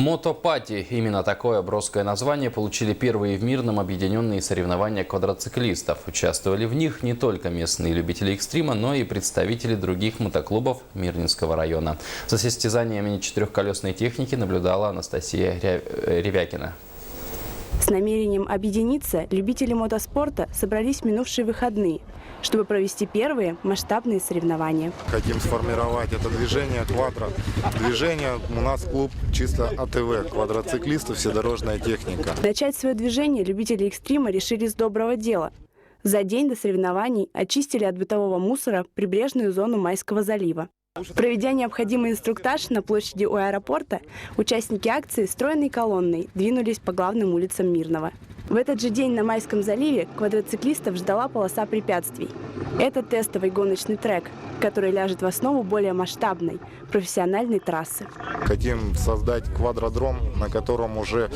Мотопати. Именно такое броское название получили первые в Мирном объединенные соревнования квадроциклистов. Участвовали в них не только местные любители экстрима, но и представители других мотоклубов Мирнинского района. За состязаниями четырехколесной техники наблюдала Анастасия Ревякина. С намерением объединиться любители мотоспорта собрались в минувшие выходные, чтобы провести первые масштабные соревнования. Хотим сформировать это движение квадро. Движение у нас клуб чисто АТВ, квадроциклисты, вседорожная техника. Начать свое движение любители экстрима решили с доброго дела. За день до соревнований очистили от бытового мусора прибрежную зону Майского залива. Проведя необходимый инструктаж на площади у аэропорта, участники акции стройной колонной двинулись по главным улицам Мирного. В этот же день на Майском заливе квадроциклистов ждала полоса препятствий. Это тестовый гоночный трек, который ляжет в основу более масштабной, профессиональной трассы. Хотим создать квадродром, на котором уже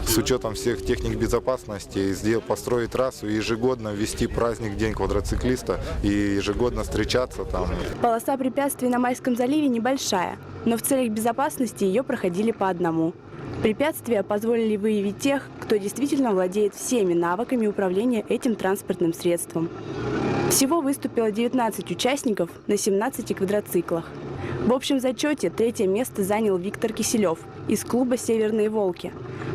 с учетом всех техник безопасности построить трассу и ежегодно ввести праздник День квадроциклиста и ежегодно встречаться там. Полоса препятствий на Майском заливе небольшая, но в целях безопасности ее проходили по одному. Препятствия позволили выявить тех, кто действительно владеет всеми навыками управления этим транспортным средством. Всего выступило 19 участников на 17 квадроциклах. В общем зачете третье место занял Виктор Киселев из клуба «Северные волки».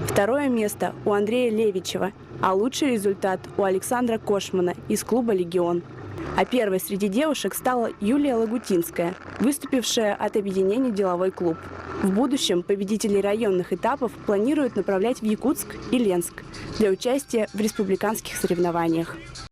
Второе место у Андрея Левичева, а лучший результат у Александра Кошмана из клуба «Легион». А первой среди девушек стала Юлия Лагутинская, выступившая от объединения «Деловой клуб». В будущем победителей районных этапов планируют направлять в Якутск и Ленск для участия в республиканских соревнованиях.